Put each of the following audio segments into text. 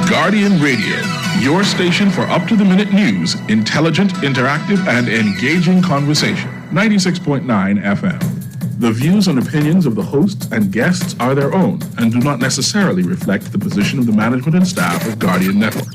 Guardian Radio, your station for up-to-the-minute news, intelligent, interactive, and engaging conversation. 96.9 FM. The views and opinions of the hosts and guests are their own and do not necessarily reflect the position of the management and staff of Guardian Network.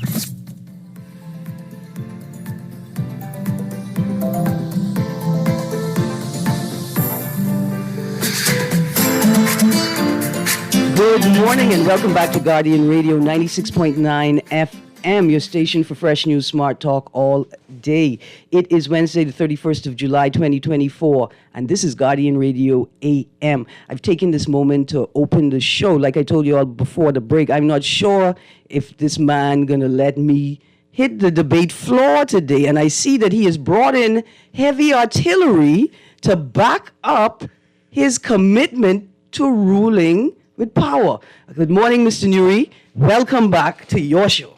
Good morning and welcome back to Guardian Radio 96.9 FM, your station for fresh news, smart talk all day. It is Wednesday, the 31st of July, 2024, and this is Guardian Radio AM. I've taken this moment to open the show. Like I told you all before the break, I'm not sure if this man gonna let me hit the debate floor today, and I see that he has brought in heavy artillery to back up his commitment to ruling with power. Good morning, Mr. Newry. Welcome back to your show.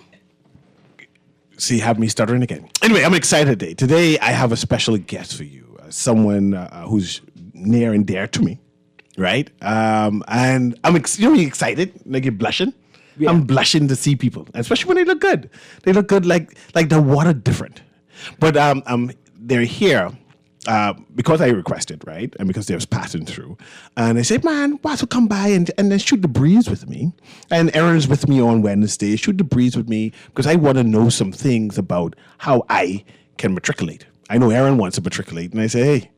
See, have me stuttering again. Anyway, I'm excited today. Today, I have a special guest for you, someone who's near and dear to me, right? And I'm really excited. Like you're blushing. Yeah. I'm blushing to see people, especially when they look good. They look good like the water different. But they're here. Because I requested, right? And because they was passing through. And I said, man, why don't you come by and then shoot the breeze with me? And Aaron's with me on Wednesday. Shoot the breeze with me because I want to know some things about how I can matriculate. I know Aaron wants to matriculate. And I say,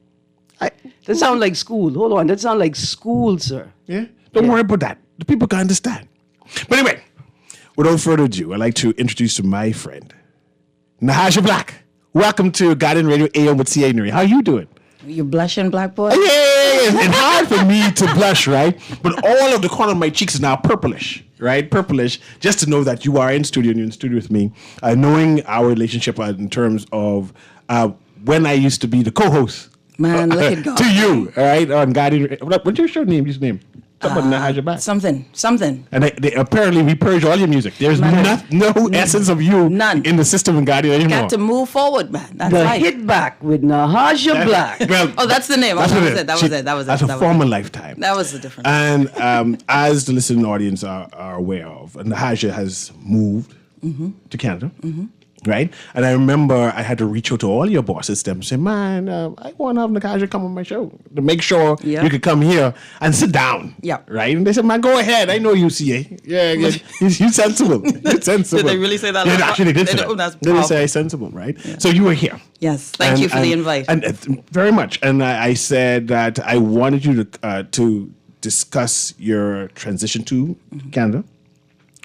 hey. That sounds like school. Hold on. That sounds like school, sir. Yeah? Don't worry about that. The people can understand. But anyway, without further ado, I'd like to introduce my friend, Nahaja Black. Welcome to Guardian Radio AM with C.A. Newry. How you doing? You're blushing, black boy? Yeah, it's hard for me to blush, right? But all of the corner of my cheeks is now purplish, right? Purplish, just to know that you are in studio and you're in studio with me, knowing our relationship in terms of when I used to be the co-host. Man, look at God. To you, all right? On Guardian. What's your show name? His name? Something. And they apparently we purge all your music. There's no essence of you in the system of Guardian anymore. Got to move forward, man. That's the right. Hit Back with Nahaja Black. Well, that's the name. That was it. That's a former lifetime. That was the difference. And as the listening audience are aware of, Nahaja has moved to Canada. Mm-hmm. Right? And I remember I had to reach out to all your bosses and say, man, I want to have Nahaja come on my show to make sure you could come here and sit down. Yeah. Right? And they said, man, go ahead. I know you, CA. Yeah. You're sensible. You're sensible. Did they really say that? Yeah, actually, they did say that. They did say sensible, right? Yeah. So you were here. Yes. Thank you for the invite. And very much. And I said that I wanted you to discuss your transition to Canada.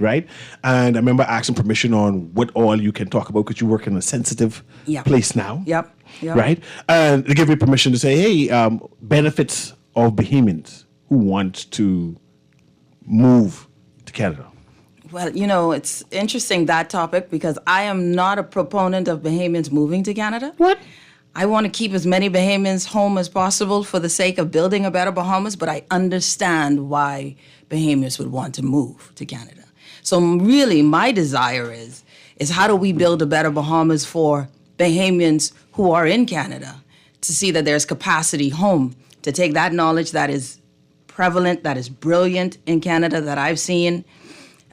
Right? And I remember asking permission on what all you can talk about because you work in a sensitive place now. Yep. Right? And they give you permission to say, hey, benefits of Bahamians who want to move to Canada. Well, it's interesting, that topic, because I am not a proponent of Bahamians moving to Canada. What? I want to keep as many Bahamians home as possible for the sake of building a better Bahamas, but I understand why Bahamians would want to move to Canada. So really, my desire is how do we build a better Bahamas for Bahamians who are in Canada to see that there's capacity home to take that knowledge that is prevalent, that is brilliant in Canada that I've seen,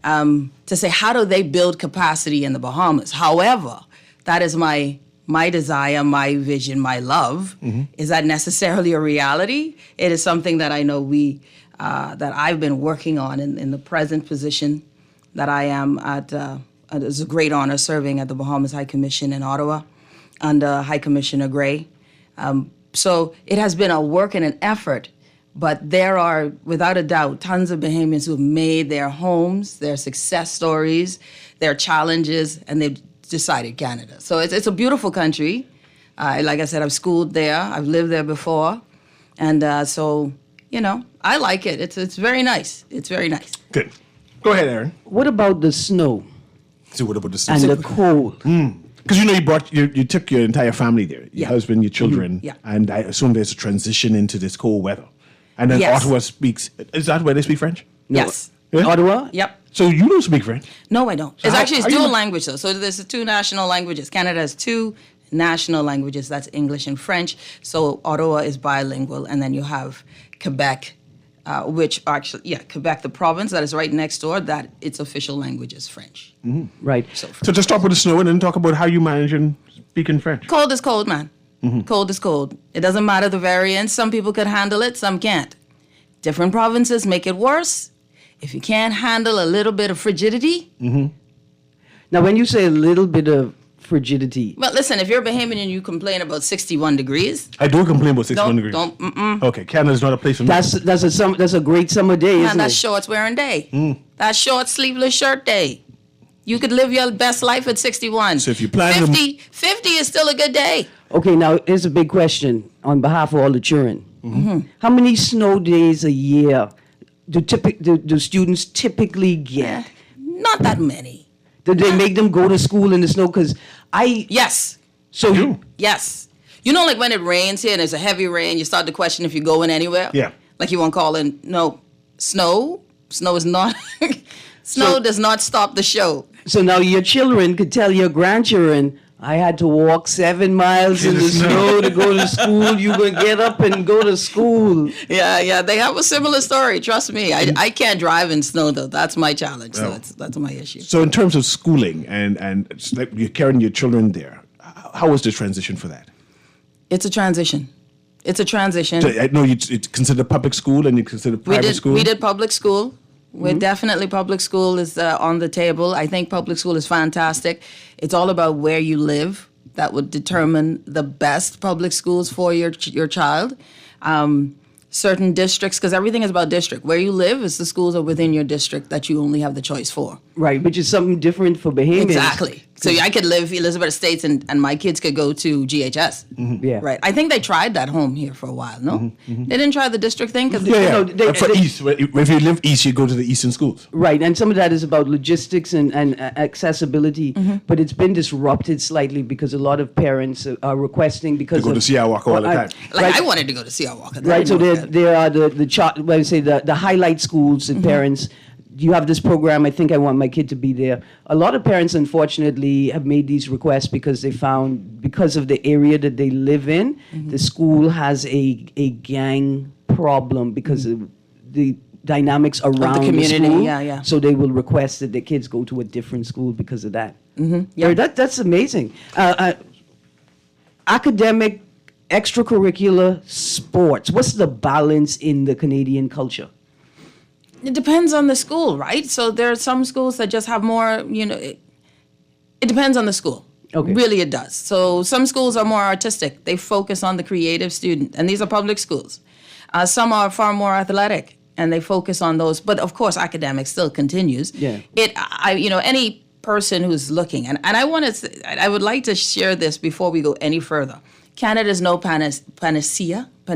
to say how do they build capacity in the Bahamas. However, that is my desire, my vision, my love. Mm-hmm. Is that necessarily a reality? It is something that I know that I've been working on in the present position that I am at. It's a great honor serving at the Bahamas High Commission in Ottawa under High Commissioner Gray. So it has been a work and an effort, but there are, without a doubt, tons of Bahamians who have made their homes, their success stories, their challenges, and they've decided Canada. So it's a beautiful country. Like I said, I've schooled there. I've lived there before. And so, I like it. It's very nice. It's very nice. Good. Go ahead, Aaron. What about the snow? So what about the snow? And the cold? Because you took your entire family there, your husband, your children, and I assume there's a transition into this cold weather. And then Ottawa speaks, is that where they speak French? No. Yes. Yeah? Ottawa? Yep. So you don't speak French? No, I don't. It's dual language, though. So there's two national languages. Canada has two national languages. That's English and French. So Ottawa is bilingual. And then you have Quebec which actually, Quebec, the province that is right next door, that its official language is French. Right. So just start with the snow and then talk about how you manage and speaking French. Cold is cold, man. Cold is cold. It doesn't matter the variants. Some people could handle it, some can't. Different provinces make it worse. If you can't handle a little bit of frigidity. Now, when you say a little bit of frigidity, Well, listen, if you're Bahamian and you complain about 61 degrees, I do complain about 61 degrees. don't. Okay, Canada's not a place for me. that's a great summer day, Man, isn't that's it? shorts wearing day. That's short sleeveless shirt day. You could live your best life at 61. So if you plan to- 50 is still a good day. Okay, now here's a big question on behalf of all the children. How many snow days a year do students typically get? Not that many. Do they make them go to school in the snow? Because Yes. so You? Yes. You know, like when it rains here and there's a heavy rain, you start to question if you're going anywhere. Yeah. Like you won't call in. No, snow. Snow is not. Snow does not stop the show. So now your children could tell your grandchildren, I had to walk 7 miles in the snow to go to school. You gonna get up and go to school. Yeah. They have a similar story. Trust me. I can't drive in snow though. That's my challenge. So that's my issue. So in terms of schooling and it's like you're carrying your children there, how was the transition for that? It's a transition. It's a transition. So I know it's considered public school and you consider private school. We did public school. We're definitely public school is on the table. I think public school is fantastic. It's all about where you live. That would determine the best public schools for your child. Certain districts, because everything is about district. Where you live is the schools are within your district that you only have the choice for. Right, which is something different for Bahamians. Exactly. So I could live Elizabeth Estates and my kids could go to GHS. Yeah. Right. I think they tried that home here for a while, no? They didn't try the district thing? Because Yeah. No, For East, if you live East, you go to the Eastern schools. Right, and some of that is about logistics and accessibility, but it's been disrupted slightly because a lot of parents are requesting because To go to Siawaka all the time. like I wanted to go to Siawaka. Right, so there are the highlight schools and parents. You have this program. I think I want my kid to be there. A lot of parents, unfortunately, have made these requests because they found because of the area that they live in, the school has a gang problem because of the dynamics around community, the school. yeah. So they will request that their kids go to a different school because of that. Yeah. That's amazing. Academic, extracurricular, sports. What's the balance in the Canadian culture? It depends on the school, right? So there are some schools that just have more, it depends on the school. Okay. Really, it does. So some schools are more artistic. They focus on the creative student, and these are public schools. Some are far more athletic, and they focus on those. But of course, academics still continues. Yeah. Any person who's looking, and I would like to share this before we go any further. Canada is no panacea. How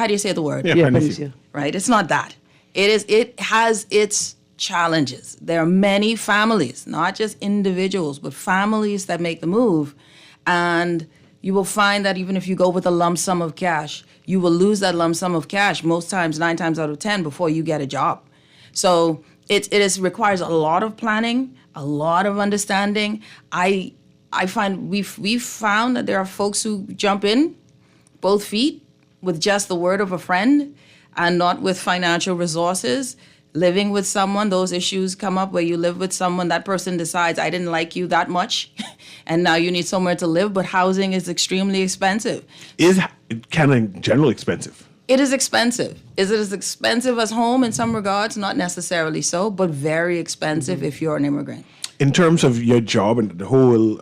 do you say the word? Yeah, Yeah, Panacea. Panacea. Right? It's not that. It has its challenges. There are many families, not just individuals, but families that make the move. And you will find that even if you go with a lump sum of cash, you will lose that lump sum of cash most times, 9 times out of 10, before you get a job. So it requires a lot of planning, a lot of understanding. I find we've found that there are folks who jump in both feet with just the word of a friend and not with financial resources. Living with someone, those issues come up where you live with someone, that person decides, I didn't like you that much, and now you need somewhere to live, but housing is extremely expensive. Is Canada in general expensive? It is expensive. Is it as expensive as home in some regards? Not necessarily so, but very expensive if you're an immigrant. In terms of your job and the whole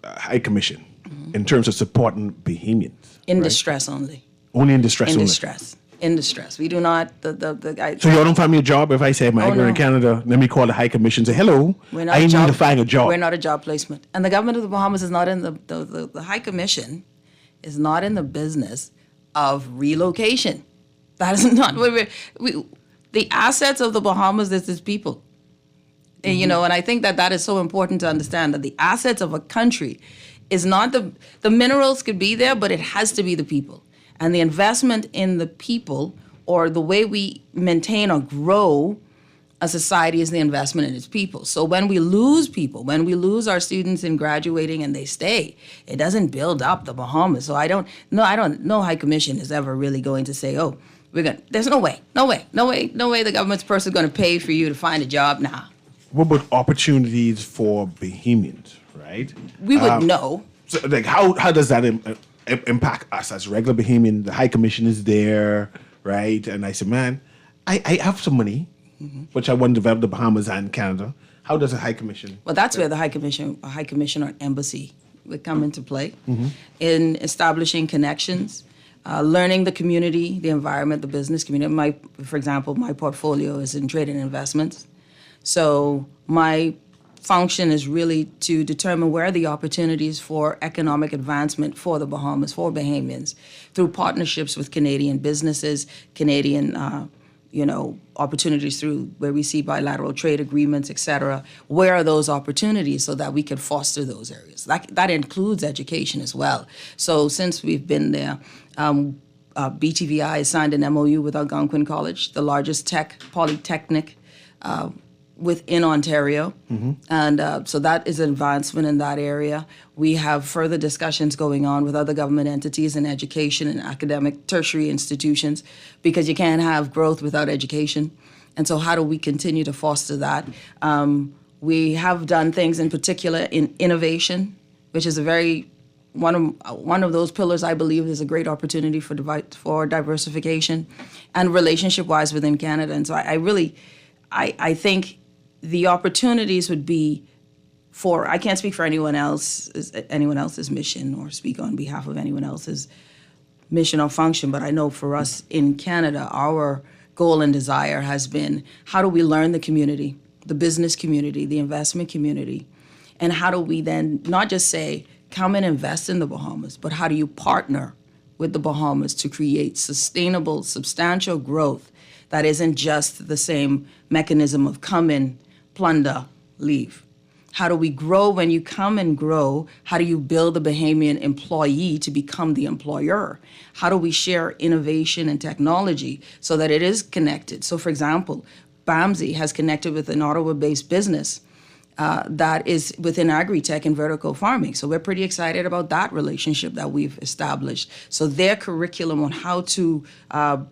High Commission, in terms of supporting Bahamians? In right? distress only. Only in distress In only? distress. In distress. We do not, So you don't find me a job if I say I'm migrant no. in Canada, let me call the High Commission and say, hello, We're not I a need job- to find a job. We're not a job placement. And the government of the Bahamas is not in the High Commission is not in the business of relocation. That is not what the assets of the Bahamas is its people. And, and I think that is so important to understand that the assets of a country is not the minerals could be there, but it has to be the people. And the investment in the people, or the way we maintain or grow a society, is the investment in its people. So when we lose people, when we lose our students in graduating and they stay, it doesn't build up the Bahamas. So no High Commission is ever really going to say, oh, There's no way the government's person is going to pay for you to find a job now. What about opportunities for Bahamians, right? We would know. So, like, how does that impact us as regular Bahamian? The High Commission is there, right? And I said, man, I have some money, which I want to develop the Bahamas and Canada. How does the High Commission? Well, that's where the High Commission or an embassy would come into play in establishing connections, learning the community, the environment, the business community. For example, my portfolio is in trade and investments. So my function is really to determine where are the opportunities for economic advancement for the Bahamas, for Bahamians, through partnerships with Canadian businesses, Canadian opportunities through where we see bilateral trade agreements, et cetera. Where are those opportunities so that we can foster those areas? That includes education as well. So since we've been there, BTVI has signed an MOU with Algonquin College, the largest polytechnic within Ontario. And so that is an advancement in that area. We have further discussions going on with other government entities in education and academic tertiary institutions, because you can't have growth without education. And so how do we continue to foster that? We have done things in particular in innovation, which is one of those pillars I believe is a great opportunity for diversification and relationship-wise within Canada. And so I think the opportunities would be I can't speak for anyone else's mission or speak on behalf of anyone else's mission or function, but I know for us in Canada, our goal and desire has been, how do we learn the community, the business community, the investment community, and how do we then not just say, come and invest in the Bahamas, but how do you partner with the Bahamas to create sustainable, substantial growth that isn't just the same mechanism of come in, plunder, leave? How do we grow when you come and grow? How do you build the Bahamian employee to become the employer? How do we share innovation and technology so that it is connected? So, for example, BAMSI has connected with an Ottawa-based business that is within agri-tech and vertical farming. So we're pretty excited about that relationship that we've established. So their curriculum on how to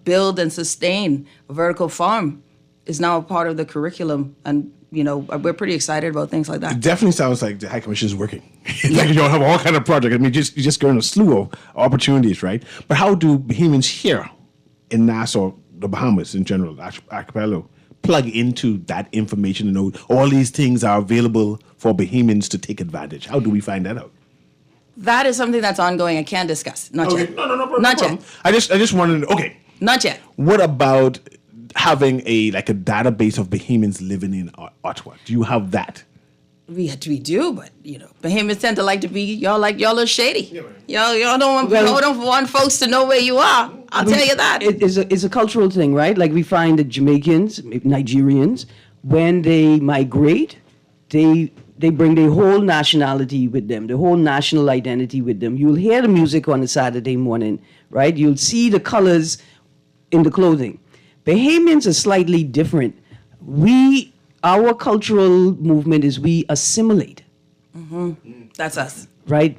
build and sustain a vertical farm is now a part of the curriculum, and we're pretty excited about things like that. It definitely sounds like the High Commission is working. Like you have all kind of projects. I mean, you just going a slew of opportunities, right? But how do Bahamians here in Nassau, the Bahamas in general, archipelago, plug into that information and know all these things are available for Bahamians to take advantage? How do we find that out? That is something that's ongoing. I can't discuss. Not yet. No, Not problem. yet. I just wanted to, okay. Not yet. What about having a database of Bahamians living in Ottawa? Do you have that? We do, but Bahamians tend to like to be y'all are shady. Y'all don't want folks to know where you are. I'll tell you that. It's a cultural thing, right? Like we find that Jamaicans, Nigerians, when they migrate, they bring their whole nationality with them, the whole national identity with them. You'll hear the music on a Saturday morning, right? You'll see the colors in the clothing. Bahamians are slightly different. Our cultural movement is we assimilate. That's us. Right?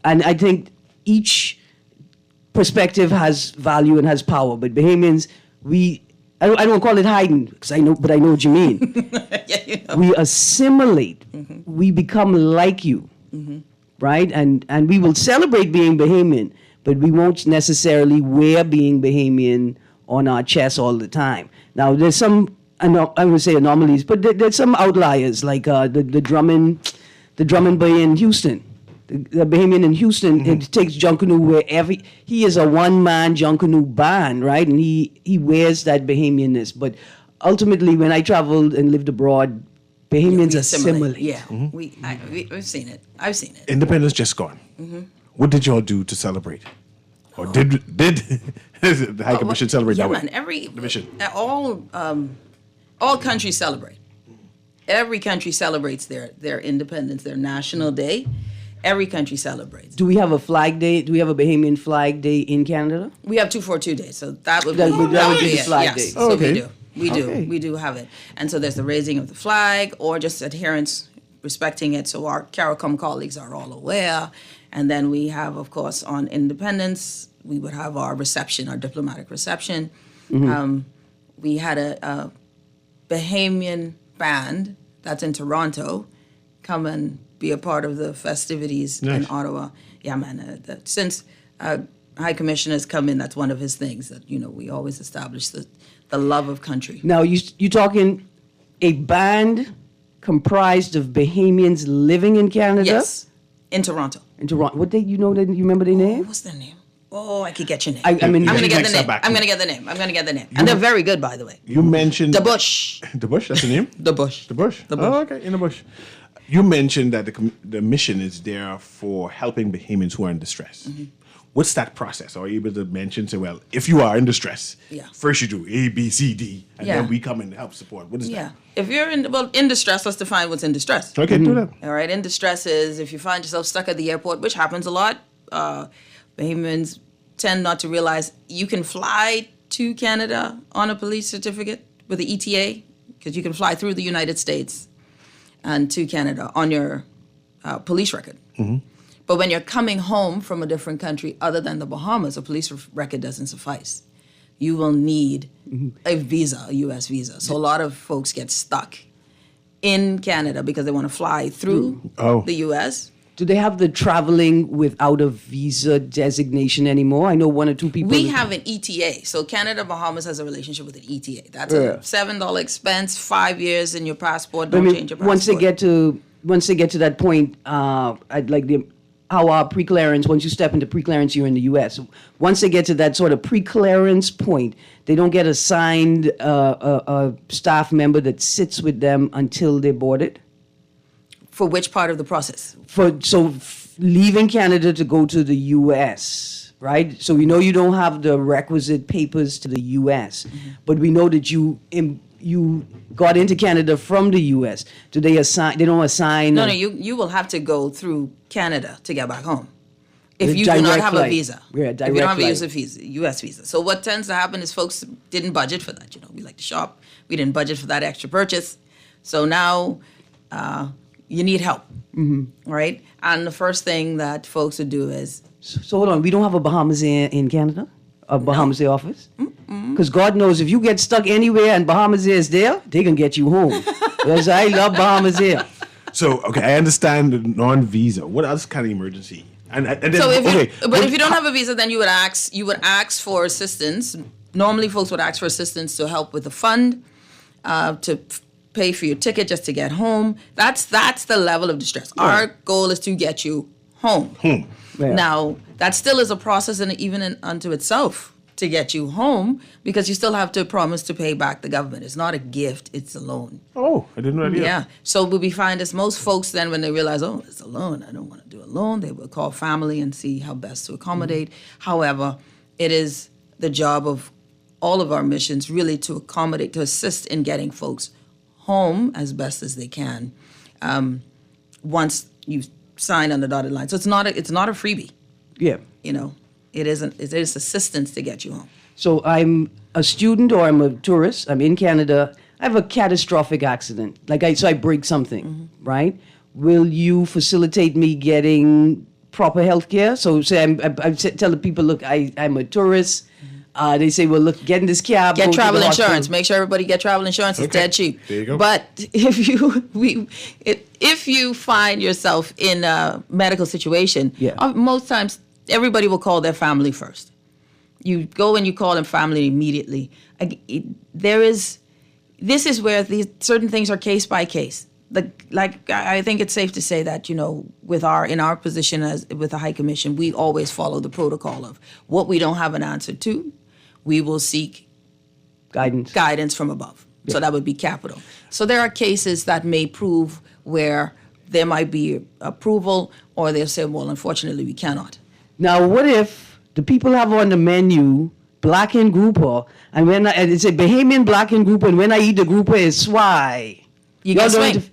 And I think each perspective has value and has power. But Bahamians, I don't call it hiding, because I know what you mean. Yeah, We assimilate. We become like you. Right? And we will celebrate being Bahamian, but we won't necessarily wear being Bahamian on our chest all the time. Now, there's some, I would say anomalies, but there's some outliers, like the Drummond boy in Houston, the Bahamian in Houston. It takes Junkanoo wherever. He is a one-man Junkanoo band, right? And he wears that Bahamianness. But ultimately, when I traveled and lived abroad, Bahamians assimilate. Yeah, we've seen it. I've seen it. Independence just gone. What did y'all do to celebrate? Or did the High Commission celebrate that way? Yeah, man. All countries celebrate. Every country celebrates their independence, their national day. Every country celebrates. Do we have a flag day? Do we have a Bahamian flag day in Canada? We have 242 days, so that would be the flag day. So okay. We do have it. And so there's the raising of the flag, or just adherence, respecting it, so our CARICOM colleagues are all aware. And then we have, of course, on Independence, we would have our reception, our diplomatic reception. We had a Bahamian band that's in Toronto come and be a part of the festivities in Ottawa. Yeah, man. Since High Commissioner's come in, that's one of his things that, we always establish the love of country. Now, you talking a band comprised of Bahamians living in Canada? Yes, in Toronto. In Toronto. What you remember their name? What's their name? Oh, I could get your name. I'm going to get the next name. back. I'm going to get the name. I'm going to get the name. And they're very good, by the way. You mentioned The Bush. The Bush. That's the name. The Bush. The Bush. The Bush. Oh, okay, in the Bush. You mentioned that the mission is there for helping Bahamians who are in distress. What's that process? Are you able to mention, say, well, if you are in distress, first you do A, B, C, D, and then we come in to help support. What is that? If you're in distress, let's define what's in distress. Okay, do that. All right, in distress is if you find yourself stuck at the airport, which happens a lot. Bahamians tend not to realize you can fly to Canada on a police certificate with the ETA, because you can fly through the United States and to Canada on your police record. But when you're coming home from a different country other than the Bahamas, a police record doesn't suffice. You will need a visa, a U.S. visa. So a lot of folks get stuck in Canada because they want to fly through the U.S. Do they have the traveling without a visa designation anymore? I know one or two people. We have an ETA. So Canada, Bahamas has a relationship with an ETA. That's a $7 expense, 5 years in your passport. Don't change your passport. Once they get to that point, I'd like how our pre-clearance, once you step into pre-clearance, you're in the U.S. Once they get to that sort of pre-clearance point, they don't get assigned a staff member that sits with them until they board it? For which part of the process? Leaving Canada to go to the U.S., right? So we know you don't have the requisite papers to the U.S., but we know that you got into Canada from the U.S. Do they assign? They don't assign. No. You will have to go through Canada to get back home if you do not have a visa. Yeah, if you don't have a U.S. visa. So what tends to happen is folks didn't budget for that. We like to shop. We didn't budget for that extra purchase. So now you need help, right? And the first thing that folks would do is. So hold on, we don't have a Bahamas in Canada. A Bahamas Air office? Because God knows if you get stuck anywhere and Bahamas Air is there, they can get you home. Because I love Bahamas Air. So, okay, I understand the non-visa. What else kind of emergency? And then, so if you don't have a visa, then you would ask for assistance. Normally, folks would ask for assistance to help with the fund, to pay for your ticket just to get home. That's the level of distress. Yeah. Our goal is to get you home. Yeah. Now, that still is a process unto itself to get you home, because you still have to promise to pay back the government. It's not a gift, it's a loan. Oh, I didn't know that. Yeah. So what we find is most folks then, when they realize, it's a loan, I don't want to do a loan, they will call family and see how best to accommodate. However, it is the job of all of our missions really to accommodate, to assist in getting folks home as best as they can once you sign on the dotted line. So it's not a freebie. Yeah. It is assistance to get you home. So I'm a student or I'm a tourist. I'm in Canada. I have a catastrophic accident. So I break something, right? Will you facilitate me getting proper health care? So say I tell the people, look, I'm a tourist. They say, well, look, get in this cab. Get travel insurance. Make sure everybody get travel insurance. It's dead cheap. There you go. But if you find yourself in a medical situation, most times everybody will call their family first. You go and you call them family immediately. This is where these certain things are case by case. I think it's safe to say that, in our position with the High Commission, we always follow the protocol of what we don't have an answer to, we will seek guidance from above. Yeah. So that would be capital. So there are cases that may prove where there might be approval, or they'll say, well, unfortunately, we cannot. Now, what if the people have on the menu blackened grouper, and it's a Bahamian blackened grouper, and when I eat the grouper, it's swai? You get swing.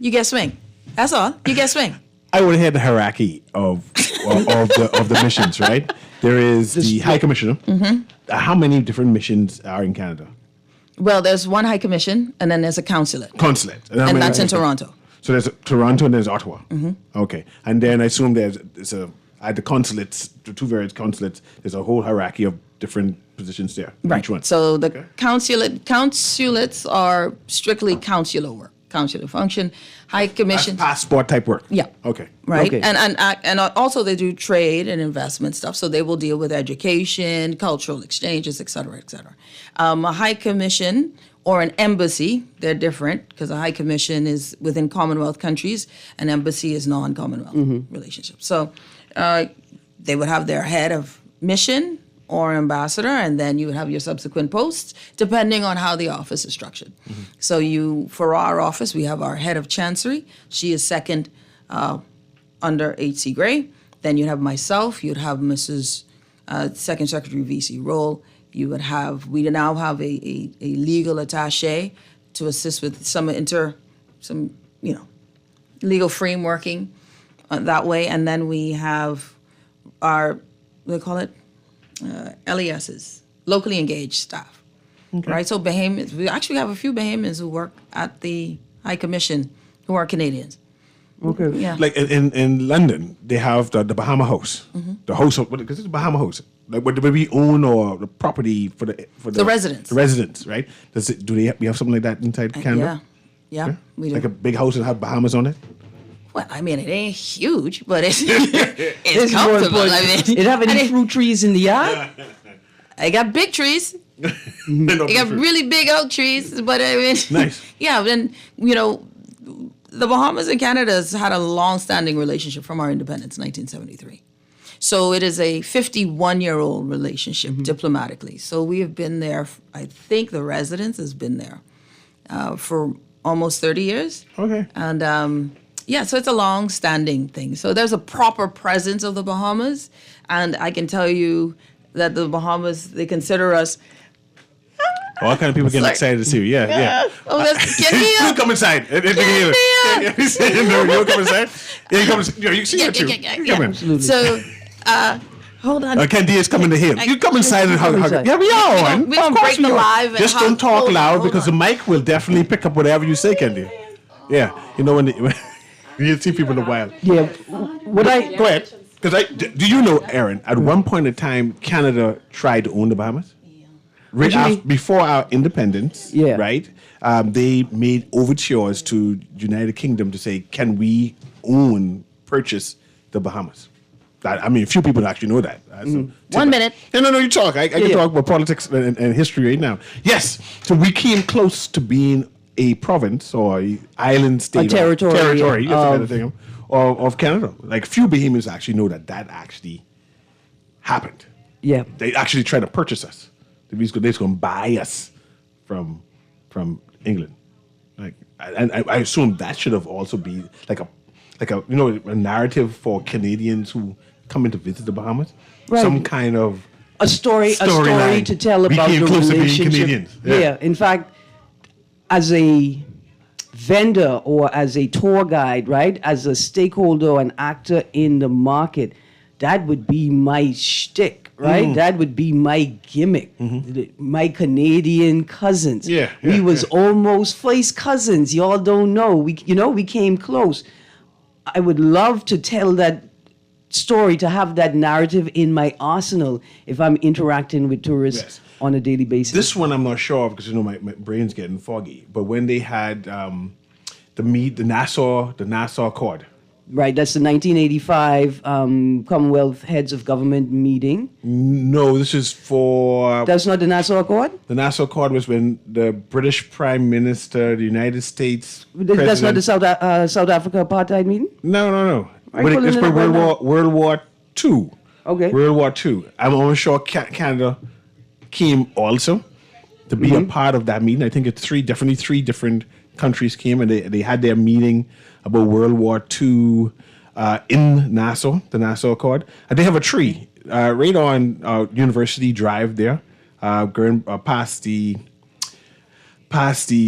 You get swing. That's all. You get swing. I would have had the hierarchy of the missions, right? There is the High Commissioner. How many different missions are in Canada? Well, there's one High Commission, and then there's a consulate. And that's in Toronto. So there's Toronto and there's Ottawa. Okay. And then I assume there's at the consulates, the two various consulates, there's a whole hierarchy of different positions there. Right. Each one. So the consulates are strictly consular work, consular function. High commission. Passport type work. Yeah. Okay. Right. Okay. And also they do trade and investment stuff. So they will deal with education, cultural exchanges, et cetera, et cetera. A high commission or an embassy, they're different because a high commission is within Commonwealth countries, an embassy is non-Commonwealth relationship. So they would have their head of mission or ambassador, and then you would have your subsequent posts, depending on how the office is structured. So for our office, we have our head of chancery. She is second under H.C. Gray. Then you'd have myself. You'd have Mrs. Second Secretary VC role. We now have a legal attaché to assist with some legal frameworking that way. And then we have our, what do they call it? LESs, locally engaged staff, right? So Bahamians, we actually have a few Bahamians who work at the High Commission who are Canadians. Okay. Yeah. Like in London, they have the Bahama House, the house of because it's a Bahama House. Like what we own or the property for the residents. The residents, right? We have something like that inside Canada? Yeah, we do. Like a big house that have Bahamas on it. Well, I mean, it ain't huge, but it's It's more comfortable. important. I mean, It have any fruit trees in the yard? I got big trees. I got really big oak trees, but I mean, Nice. Yeah, then the Bahamas and Canada has had a long-standing relationship from our independence, 1973. So it is a 51-year-old relationship diplomatically. So we have been there. I think the residence has been there for almost 30 years. Okay. And so it's a long-standing thing. So there's a proper presence of the Bahamas, and I can tell you that the Bahamas, they consider us. All kind of people getting Sorry. excited to see you. Yeah. Oh, that's Kenya. You come inside. You come inside. Yeah, you come. You can see that too. You come in. So, hold on. Ken D is coming to him. You come inside and hug. inside. Yeah, we are. We don't break the live and Just hug. don't talk Hold on, loud hold because on. the mic will definitely pick up whatever you say, Ken D. Yeah, you know when you see people in the wild. Yeah. What I Go ahead. Because do you know, Aaron? At one point in time, Canada tried to own the Bahamas. Right What do you mean? before our independence, Yeah. right? They made overtures to United Kingdom to say, can we purchase the Bahamas? I mean, a few people actually know that. So, 1 minute. No, you talk. I can Yeah. talk about politics and history right now. Yes, so we came close to being a province or a island state. territory That's the kind of- of thing. Of Canada. Like, few Bahamians actually know that actually happened. yeah. They actually tried to purchase us. They're just going to buy us from England. Like, and I assume that should have also been like a narrative for Canadians who come in to visit the Bahamas. Right. Some kind of a story Storyline. to tell We about came the close to being relationship. Canadians. Yeah. In fact, as a vendor or as a tour guide, right, as a stakeholder and actor in the market, that would be my shtick, right? That would be my gimmick. My Canadian cousins. Yeah, we yeah, was yeah. almost first cousins. Y'all don't know. We came close. I would love to tell that story, to have that narrative in my arsenal if I'm interacting with tourists Yes. on a daily basis. this one. I'm not sure of because my brain's getting foggy. But when they had the Nassau Accord. Right, that's the 1985 Commonwealth Heads of Government meeting. No, this is for That's not the Nassau Accord? the Nassau Accord was when the British Prime Minister, the United States That's not the President- South Africa apartheid meeting? No. Why But you pulling it's it for up right now? World War II. Okay. World War II. I'm almost sure Canada came also to be a part of that meeting. I think it's three different countries came and they had their meeting about World War II in Nassau, the Nassau Accord. And they have a tree right on University Drive there, going past the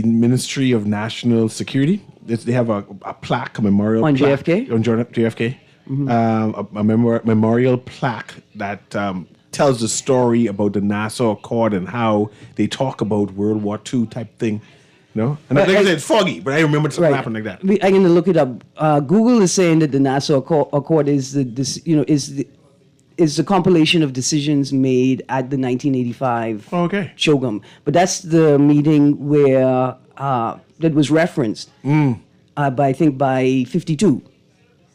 Ministry of National Security. They have a plaque, a memorial On plaque. JFK? On JFK. A memorial plaque that tells the story about the Nassau Accord and how they talk about World War II type thing. You know? And like I said, it's foggy, but I remember something happened like that. I'm going to look it up. Google is saying that the Nassau Accord is is a compilation of decisions made at the 1985 Okay. CHOGM. But that's the meeting where that was referenced by, I think, by 52.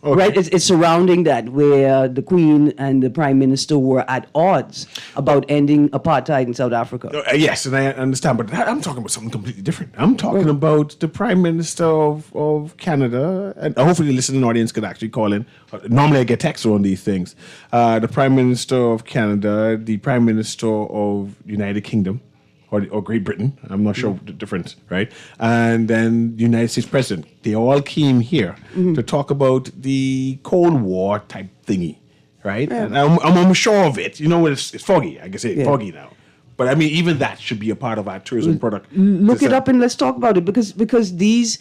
Okay. Right? It's surrounding that, where the Queen and the Prime Minister were at odds about ending apartheid in South Africa. Yes, and I understand, but I'm talking about something completely different. I'm talking about the Prime Minister of Canada, and hopefully the listening audience could actually call in. Normally I get texts on these things. The Prime Minister of Canada, the Prime Minister of United Kingdom, or Great Britain, I'm not sure the difference, right? And then the United States President. They all came here to talk about the Cold War type thingy, right? Yeah. And I'm sure of it. You know, it's foggy. I guess it's foggy now. But I mean, even that should be a part of our tourism product. Look it up and let's talk about it, because these,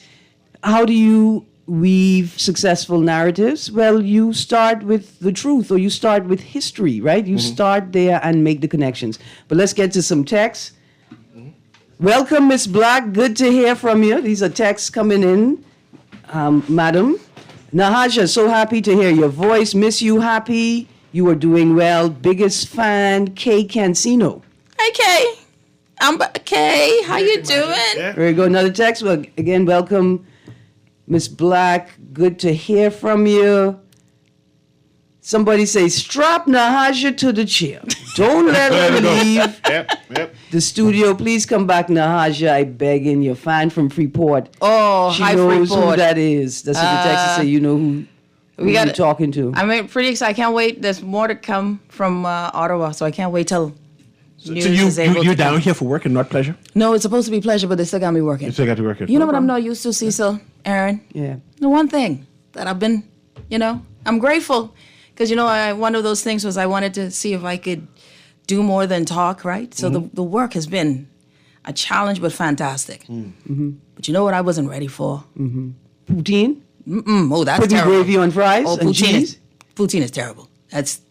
how do you weave successful narratives? Well, you start with the truth, or you start with history, right? You start there and make the connections. But let's get to some texts. Welcome, Miss Black. Good to hear from you. These are texts coming in, madam. Nahaja, so happy to hear your voice. Miss you, happy. You are doing well. Biggest fan, Kay Cancino. Hey, Kay. I'm Kay. How you doing? Very good. Another text. Well, again, welcome, Miss Black. Good to hear from you. Somebody say, strap Nahaja to the chair. Don't let her leave Yep. the studio. Please come back, Nahaja. I beg in. Your fan from Freeport. Oh, She hi, knows Freeport. who that is. That's what the text say. You know who got you're talking to. I'm pretty excited. I can't wait. There's more to come from Ottawa, so I can't wait till So news is able you're to come. down here for work and not pleasure? No, it's supposed to be pleasure, but they still got me working. You still got to work it. You know what I'm not used to, Cecil, Aaron? Yeah. The one thing that I've been, I'm grateful. Because, one of those things was I wanted to see if I could do more than talk, right? So the work has been a challenge, but fantastic. But you know what I wasn't ready for? Poutine? Oh, that's Putting terrible. gravy on fries Oh, and cheese? poutine is terrible. That's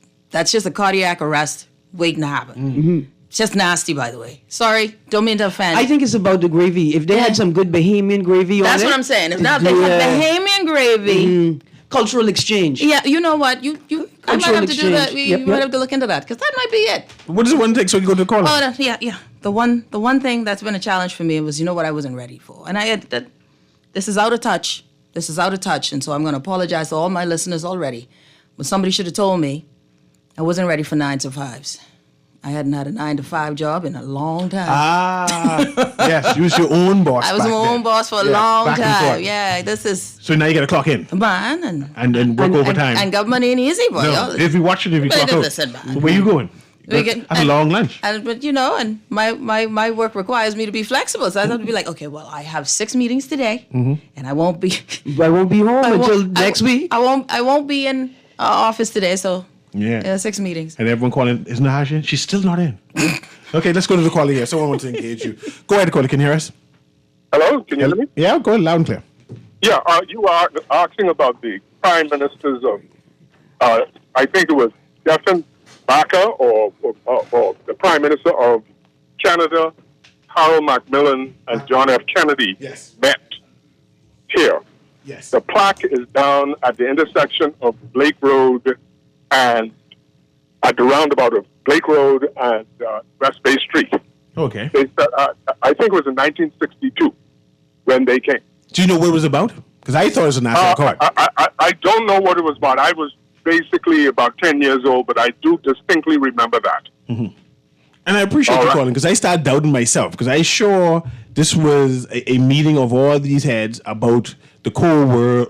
just a cardiac arrest waiting to happen. It's just nasty, by the way. Sorry, don't mean to offend. I think it's about the gravy. If they had some good Bahamian gravy on it. That's what I'm saying. If not, they do, have Bahamian gravy. Cultural exchange. Yeah, you know what? You I might Cultural have to do that. exchange. You Yep, might yep. have to look into that because that might be it. What does it one take so you go to the caller? Oh, yeah. The one thing that's been a challenge for me was, what I wasn't ready for, and this is out of touch. This is out of touch, and so I'm going to apologize to all my listeners already. But somebody should have told me I wasn't ready for 9 to 5s. I hadn't had a 9 to 5 job in a long time. Yes, you was your own boss. I was back my own then. boss for a Yeah, long back and time. forth. Yeah, this is So now you got to clock in man and then work overtime. and government ain't easy, boy. no, Y'all- if you watch it, if you But clock out, listen, man. where you going? We get- Have a long lunch. But and my work requires me to be flexible, so I have to be like, okay, well, I have 6 meetings today, and I won't be. I won't be home I won't- until next week. I won't be in office today, so Yeah. 6 meetings. And everyone calling, is Nahaja in? She's still not in. Okay, let's go to the caller here. Someone wants to engage you. Go ahead, caller. Can you hear us? Hello, can you hear me? Yeah, go ahead, loud and clear. Yeah, you are asking about the prime ministers of, I think it was Stephen Baker or the prime minister of Canada, Harold Macmillan and John F. Kennedy Yes. met here. Yes. The plaque is down at the intersection of Blake Road and at the roundabout of Blake Road and West Bay Street. Okay. They said, I think it was in 1962 when they came. Do you know what it was about? Because I thought it was a national card. I don't know what it was about. I was basically about 10 years old, but I do distinctly remember that. And I appreciate All you right. calling because I started doubting myself because I sure this was a meeting of all these heads about the Cold War,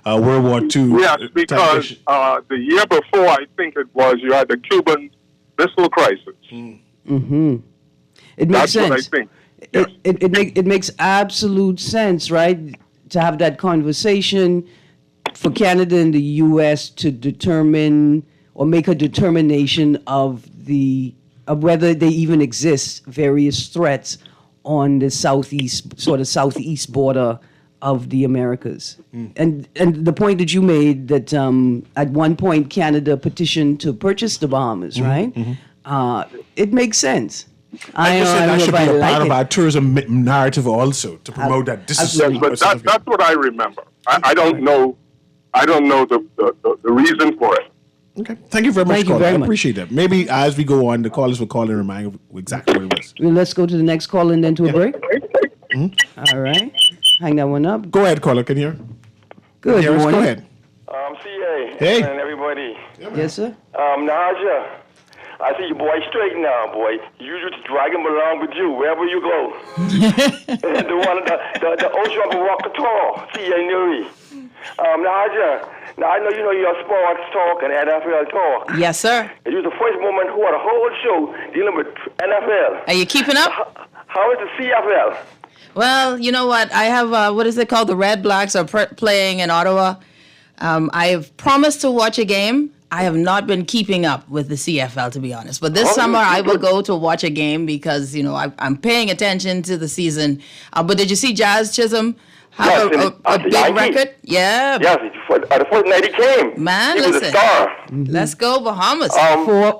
World War II. Yes, because the year before, I think it was, you had the Cuban Missile Crisis. It makes That's what I sense. think. Yes. It makes absolute sense, right? To have that conversation for Canada and the U.S. to determine or make a determination of whether they even exist, various threats on the southeast border of the Americas. And the point that you made that at one point Canada petitioned to purchase the Bahamas, right? It makes sense. I just said don't that know should if be I a like part of it. our tourism narrative also to promote that. This is Yes, but that's what I remember. I don't know the reason for it. Okay. Thank you very much, Thank you caller. very I much. appreciate that. Maybe as we go on, the callers will call and remind exactly what it was. Well, let's go to the next call and then to a break. All right. Hang that one up. Go ahead, caller. Can you hear? Good Harris, morning. go ahead. CA. Hey. And everybody. Yes, sir. Naja, I see you boy straight now, boy. You just drag him along with you wherever you go. And the ocean of Walker CA Newry. Naja, now I know you know your sports talk and NFL talk. Yes, sir. And you was the first woman who had a whole show dealing with NFL. Are you keeping up? How is the CFL? Well, you know what? I have, what is it called? The Red Blacks are playing in Ottawa. I have promised to watch a game. I have not been keeping up with the CFL, to be honest. But this summer, I will go to watch a game because, you know, I'm paying attention to the season. But did you see Jazz Chisholm have a big Yankee. record? Yeah. Yes, the first night he came. Man, he was a listen. star. Let's go, Bahamas.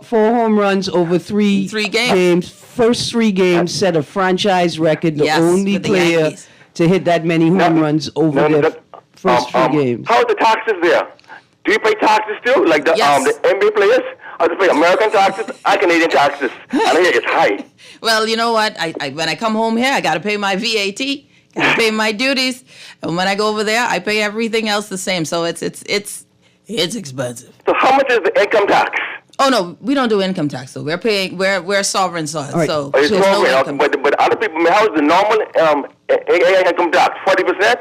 Four home runs over three games. First 3 games set a franchise record. The Yes, only with the player Yankees. to hit that many home runs over the first 3 games. How are the taxes there? Do you pay taxes still, like the Yes. the NBA players? I just pay American taxes and Canadian taxes. And I hear it's high. Well, you know what? I when I come home here, I got to pay my VAT, got to pay my duties, and when I go over there, I pay everything else the same. So it's expensive. So how much is the income tax? Oh no, we don't do income tax though. We're sovereign soil, right. so It's there's no normal, income. but other people, how is the normal income tax? 40%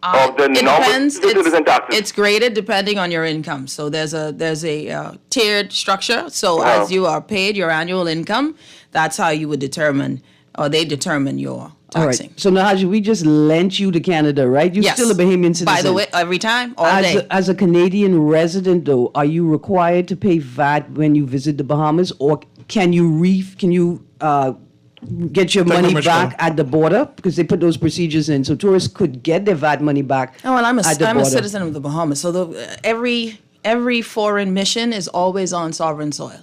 of the It normal depends. citizen taxes. It's graded depending on your income. So there's a tiered structure. So as you are paid your annual income, that's how you would determine, or they determine your All taxing. right. So Nahaja, we just lent you to Canada, right? You're Yes. still a Bahamian citizen. By the way, every time, all day. As a Canadian resident, though, are you required to pay VAT when you visit the Bahamas, or can you get your Thank you money very much, back Colin. at the border? Because they put those procedures in, so tourists could get their VAT money back. Oh, well, I'm a at the border. citizen of the Bahamas. So every foreign mission is always on sovereign soil.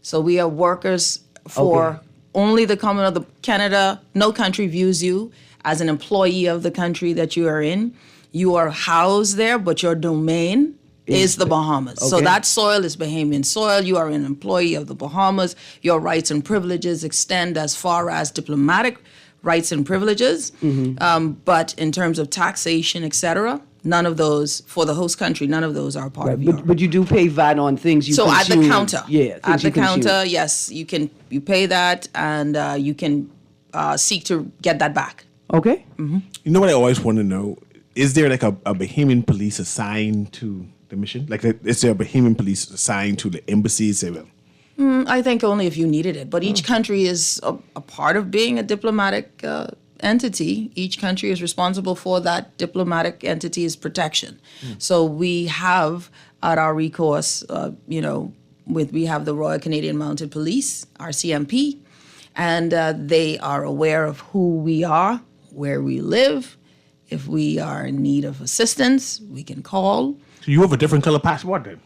So we are workers for only the Commonwealth of Canada. No country views you as an employee of the country that you are in. You are housed there, but your domain is the Bahamas. So Okay. that soil is Bahamian soil. You are an employee of the Bahamas. Your rights and privileges extend as far as diplomatic rights and privileges. But in terms of taxation, etc., none of those, for the host country, none of those are part of your. But you do pay VAT on things you So at consume. the counter, Yeah, at things you the consume. counter, yes, you pay that, and you can seek to get that back. Okay. You know what I always want to know? Is there like a Bahamian police assigned to the mission? Like, is there a Bahamian police assigned to the embassies? Say, well, I think only if you needed it. But each country is a part of being a diplomatic entity. Each country is responsible for that diplomatic entity's protection. So we have at our recourse, we have the Royal Canadian Mounted Police, RCMP, and they are aware of who we are, where we live. If we are in need of assistance, we can call. so you have a different color passport then?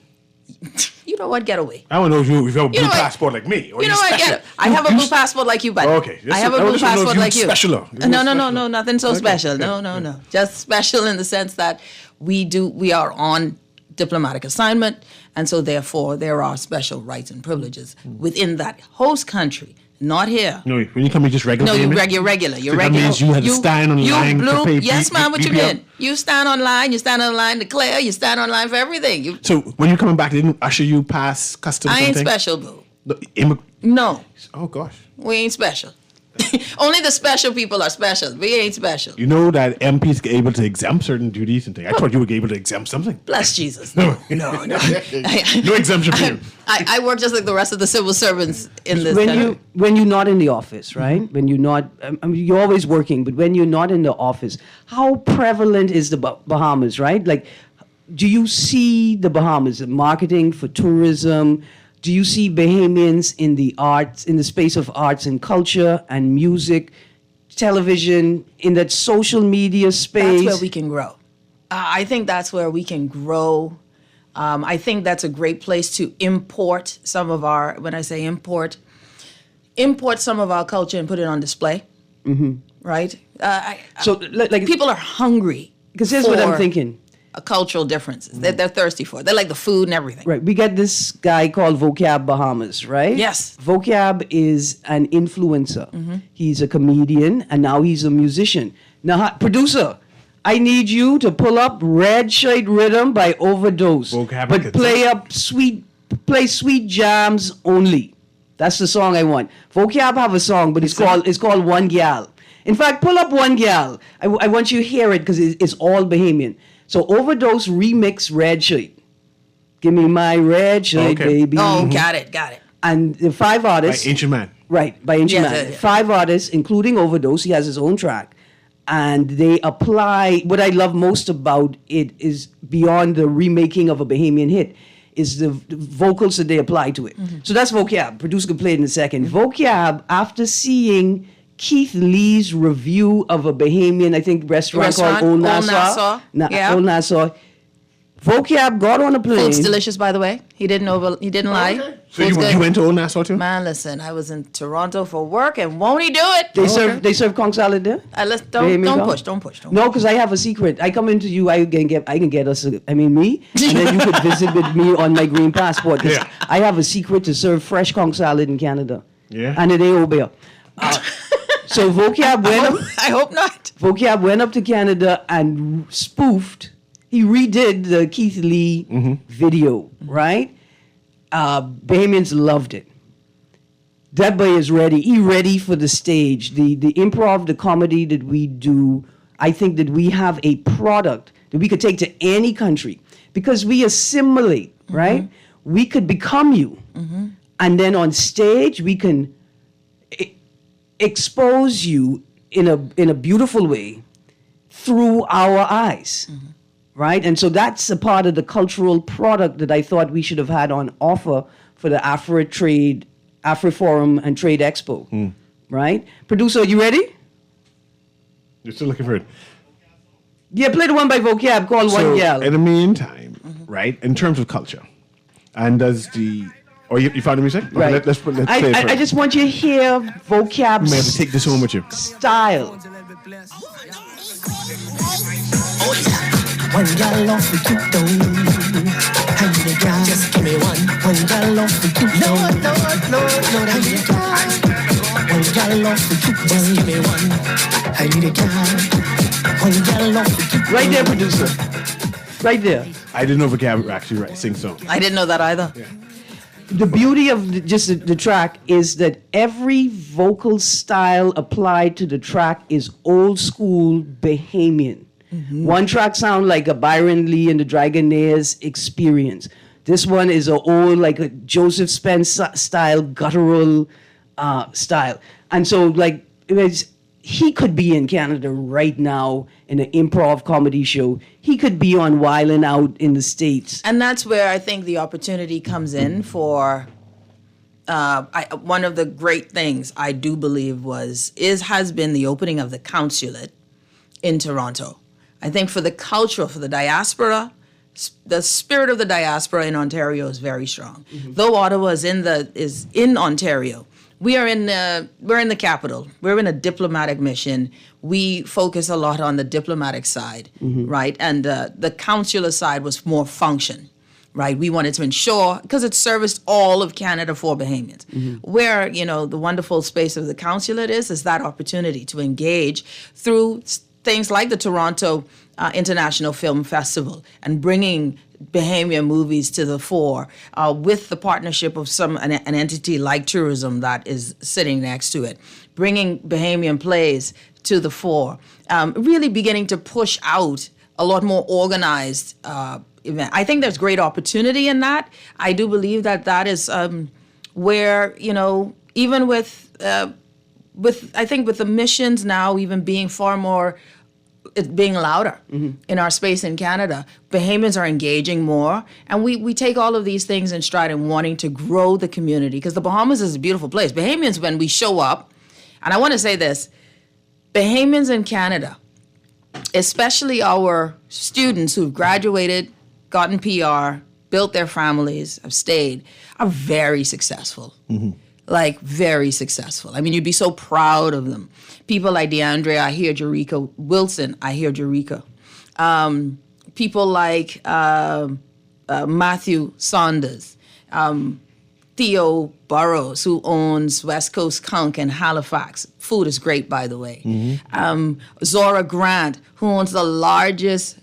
You know what? Get away. I don't know if you have a blue know what? passport like me. Or You know what? special. Get it. I have a blue passport like you, buddy. Okay. I have a I blue just wanna know if passport you like you. specialer. You No, special. nothing so Okay. special. Yeah. No. Just special in the sense that we are on diplomatic assignment, and so therefore there are special rights and privileges within that host country, not here. No, when you come in just regular. No, you're payment? regular. You're So that regular. means you had to stand on line to pay Yes, ma'am. What you BPL? mean? You stand online. You stand online. Declare. You stand online for everything. So when you're coming back, they didn't usher you past customs? I ain't and things? special, boo. No, Oh gosh. we ain't special. Only the special people are special. We ain't special. You know that MPs get able to exempt certain duties and things. I thought you were able to exempt something. Bless Jesus. No. No exemption for you. I work just like the rest of the civil servants in this country. When you're not in the office, right? When you're not, you're always working, but when you're not in the office, how prevalent is the Bahamas, right? Like, do you see the Bahamas marketing for tourism? Do you see Bahamians in the arts, in the space of arts and culture and music, television, in that social media space? That's where we can grow. I think that's where we can grow. I think that's a great place to import some of our, when I say import some of our culture and put it on display. Right? So, like, People are hungry. because here's what I'm thinking. cultural differences. They're thirsty for it. They like the food and everything. Right. We got this guy called Vocab Bahamas, right? Yes. Vocab is an influencer. He's a comedian, and now he's a musician. Now, producer, I need you to pull up Red Shirt Rhythm by Overdose. Vocab but Kids. play Sweet Jams only. That's the song I want. Vocab have a song, but it's called One Gal. In fact, pull up One Gal. I want you to hear it because it's all Bahamian. So Overdose remix Red Shirt. Give me my red shirt, baby. Oh, got it. And the 5 artists. By Ancient Man. Right, by Ancient Yeah, Man. yeah. 5 artists, including Overdose. He has his own track. And they apply, what I love most about it is beyond the remaking of a Bahamian hit, is the vocals that they apply to it. So that's Vocab. Producer can play it in a second. Vocab, after seeing Keith Lee's review of a Bahamian, I think, restaurant called Old Nassau. Yeah. Old Nassau. Vocab got on a plane. Food's delicious, by the way. He didn't lie. So Food's good. you went to Old Nassau too? Man, listen, I was in Toronto for work, and won't he do it? They serve conch salad there? Don't Bahamian push. No, because I have a secret. I come into you, I can get us, me, and then you could visit with me on my green passport. 'Cause Yeah. I have a secret to serve fresh conch salad in Canada. Yeah. And it ain't Obeah. So Vocab I hope not. Vocab went up to Canada and spoofed. He redid the Keith Lee video, right? Bahamians loved it. That boy is ready. He ready for the stage. The improv, the comedy that we do, I think that we have a product that we could take to any country because we assimilate, right? We could become you. And then on stage, we can expose you in a beautiful way through our eyes. Right? And so that's a part of the cultural product that I thought we should have had on offer for the Afro Forum and Trade Expo. Right? Producer, you ready? You're still looking for it. Yeah, play the one by Vocab called One Gal. In the meantime, right, in terms of culture, and does the... Oh, you found the music? Okay, Right. let's play it first. I just want you to hear Vocab's You may have to take this home with you. style. One girl off the cute dough. Hand me the girl, just give me one girl off the cute dough. Lord, hand me the girl. One girl off the cute dough. Just give me one. Hand me the girl. One girl off the cute dough. Right there, producer. Right there. I didn't know Vocab actually sing songs. I didn't know that either. The beauty of the track is that every vocal style applied to the track is old school Bahamian. One track sound like a Byron Lee and the Dragonaires experience. This one is like a Joseph Spence style, guttural style. And so like he could be in Canada right now in an improv comedy show. He could be on Wildin' Out in the States. And that's where I think the opportunity comes in for one of the great things I do believe has been the opening of the consulate in Toronto. I think for the culture, for the diaspora, the spirit of the diaspora in Ontario is very strong. Though Ottawa is in Ontario, we're in the capital. We're in a diplomatic mission. We focus a lot on the diplomatic side, right? And the consular side was more function, right? We wanted to ensure, because it serviced all of Canada for Bahamians. Where, the wonderful space of the consulate is that opportunity to engage through things like the Toronto International Film Festival and bringing Bahamian movies to the fore with the partnership of an entity like tourism that is sitting next to it, bringing Bahamian plays to the fore, really beginning to push out a lot more organized event. I think there's great opportunity in that. I do believe that is where, even with the missions now even being far more, it being louder in our space in Canada, Bahamians are engaging more, and we take all of these things in stride and wanting to grow the community, because the Bahamas is a beautiful place. Bahamians, when we show up, and I want to say this, Bahamians in Canada, especially our students who've graduated, gotten PR, built their families, have stayed, are very successful. Like, very successful. I mean, you'd be so proud of them. People like DeAndre, I hear Jerika. Wilson, I hear Jerika. people like Matthew Saunders, Theo Burrows, who owns West Coast Conch in Halifax. Food is great, by the way. Zora Grant, who owns the largest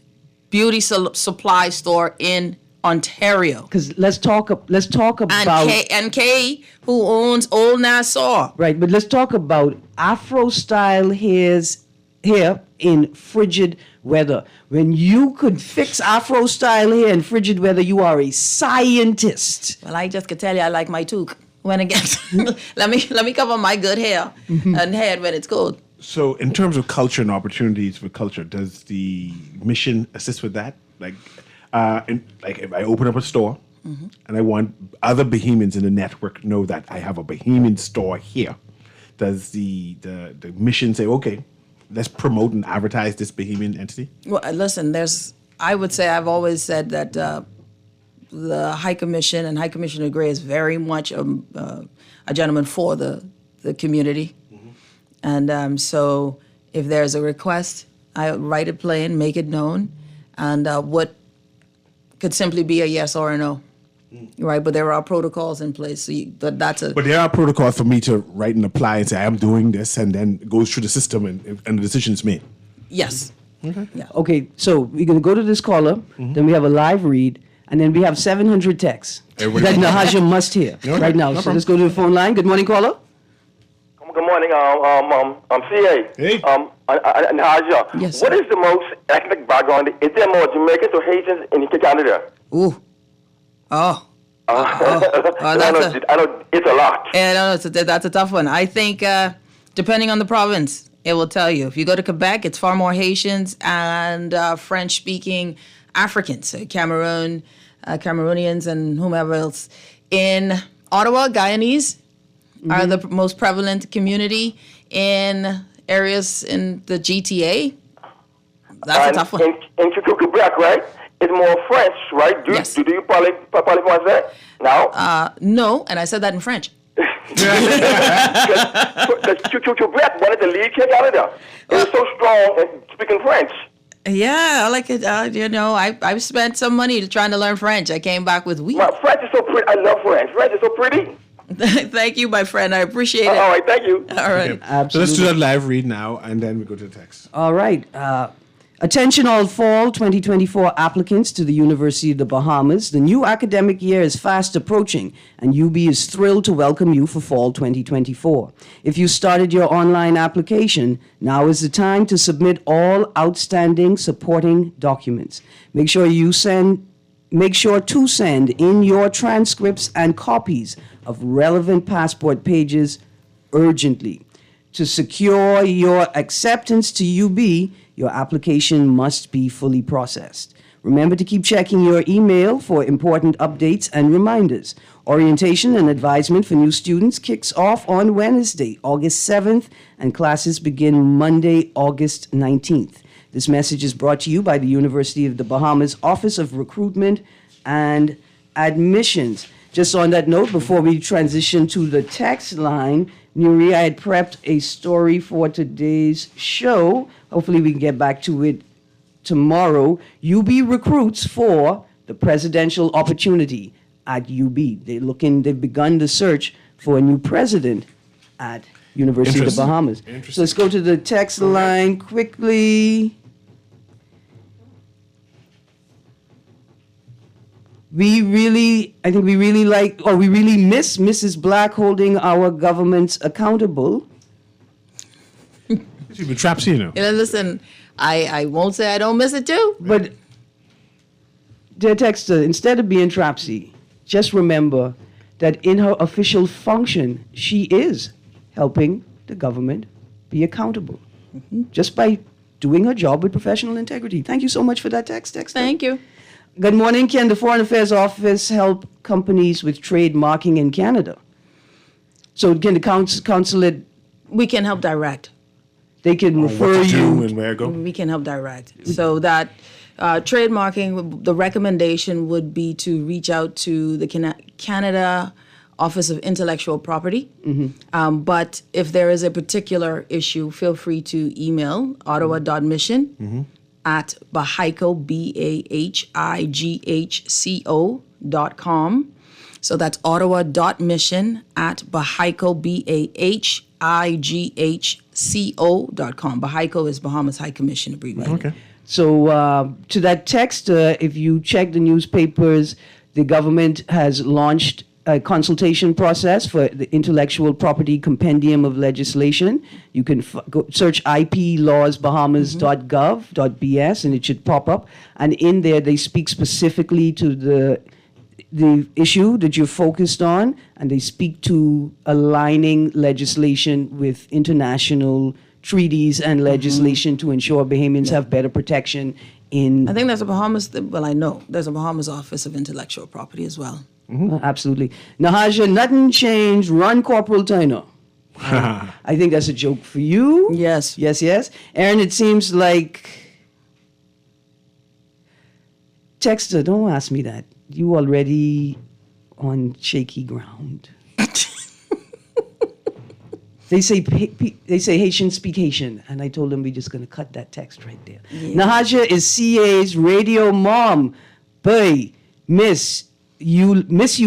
beauty supply store in Ontario. Because let's talk about And Kay, who owns Old Nassau. right, but let's talk about Afro style hair in frigid weather. When you could fix Afro style hair in frigid weather, you are a scientist. Well, I just could tell you I like my toque. When it gets, let me cover my good hair and head when it's cold. So, in terms of culture and opportunities for culture, does the mission assist with that? Like if I open up a store and I want other Bahamians in the network know that I have a Bahamian store here, does the mission say, okay, let's promote and advertise this Bahamian entity? Well, listen, I would say I've always said that the High Commission and High Commissioner Gray is very much a gentleman for the community. And so if there's a request, I write it plain, make it known, and what could simply be a yes or a no. Right, but there are protocols in place. So that's a. But there are protocols for me to write and apply and say I am doing this, and then it goes through the system and the decision's made. Yes. Okay. Yeah. Okay, so we're going to go to this caller, then we have a live read, and then we have 700 texts Everybody- that Nahaja must hear right now. no So problem. let's go to the phone line. Good morning, caller. Good morning, I'm CA. Hey. And Haja. Yes, What sir. is the most ethnic background? Is there more Jamaicans or Haitians in Canada? Ooh. Oh. I know it's a lot. Yeah, no, that's a tough one. I think depending on the province, it will tell you. If you go to Quebec, it's far more Haitians and French-speaking Africans, so Cameroonians and whomever else. In Ottawa, Guyanese are the most prevalent community. In areas in the GTA, that's a tough one. In Quebec, right? It's more French, right? Yes. Do you parler français now? No, and I said that in French. Because Quebec wanted to leave Canada. It was so strong in speaking French. Yeah, I like it. I've spent some money trying to learn French. I came back with wheat. French is so pretty. I love French. French is so pretty. Thank you, my friend. I appreciate it. All right, thank you. All right. So let's do that live read now, and then we go to the text. All right. Attention all fall 2024 applicants to the University of the Bahamas. The new academic year is fast approaching, and UB is thrilled to welcome you for fall 2024. If you started your online application, now is the time to submit all outstanding supporting documents. Make sure to send in your transcripts and copies of relevant passport pages urgently. To secure your acceptance to UB, your application must be fully processed. Remember to keep checking your email for important updates and reminders. Orientation and advisement for new students kicks off on Wednesday, August 7th, and classes begin Monday, August 19th. This message is brought to you by the University of the Bahamas Office of Recruitment and Admissions. Just on that note, before we transition to the text line, Newry, I had prepped a story for today's show. Hopefully we can get back to it tomorrow. UB recruits for the presidential opportunity at UB. They've begun the search for a new president at University of the Interesting. Bahamas. Interesting. So let's go to the text line quickly. We really miss Mrs. Black holding our governments accountable. She's been trapped, you know. Listen, I won't say I don't miss it too. But, dear texter, instead of being trapsy, just remember that in her official function, she is helping the government be accountable. Just by doing her job with professional integrity. Thank you so much for that text, texter. Thank you. Good morning. Can the Foreign Affairs Office help companies with trademarking in Canada? So can the consulate, We can help direct. they can What refer to do you. and where to go. We can help direct. So that trademarking, the recommendation would be to reach out to the Canada Office of Intellectual Property. But if there is a particular issue, feel free to email ottawa.mission at Bahighco, BAHIGHCO.com. So that's ottawa.mission at Bahighco, BAHIGHCO.com. Bahighco is Bahamas High Commission abbreviated. Okay. So to that text, if you check the newspapers, the government has launched a consultation process for the Intellectual Property Compendium of Legislation. You can go search iplawsbahamas.gov.bs and it should pop up. And in there, they speak specifically to the issue that you're focused on, and they speak to aligning legislation with international treaties and legislation to ensure Bahamians have better protection in... I think there's a Bahamas, I know, there's a Bahamas Office of Intellectual Property as well. Absolutely. Nahaja, nothing changed. Run Corporal Tyner. I think that's a joke for you. Yes. Yes. Aaron, it seems like... Texter, don't ask me that. You already on shaky ground. They say Haitian speak Haitian, and I told them we're just going to cut that text right there. Yeah. Nahaja is CA's radio mom. Boy, miss you,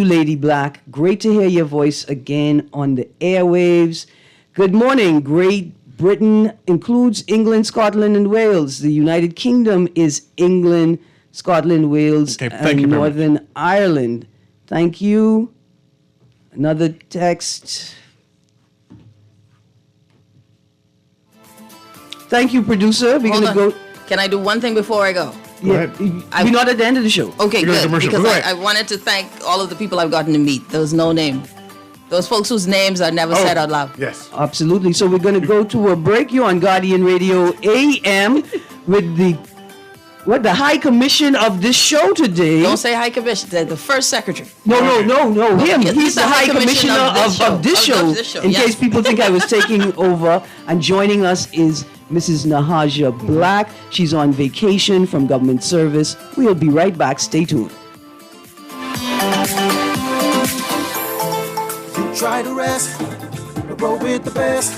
Lady Black. Great to hear your voice again on the airwaves. Good morning. Great Britain includes England, Scotland, and Wales. The United Kingdom is England, Scotland, Wales, and Northern Ireland. Thank you. Another text. Thank you, producer. We're going to go. Can I do one thing before I go? Yeah, we're not at the end of the show. Okay, good. Because I wanted to thank all of the people I've gotten to meet. There was no name. Those folks whose names are never said out loud. Yes. Absolutely. So we're going to go to a break. You're on Guardian Radio AM with the High Commission of this show today. Don't say High Commission. The first secretary. No. Him. He's the High Commissioner of this show. In case people think I was taking over. And joining us is Mrs. Nahaja Black. She's on vacation from government service. We'll be right back. Stay tuned. You try to rest, but roll with the best.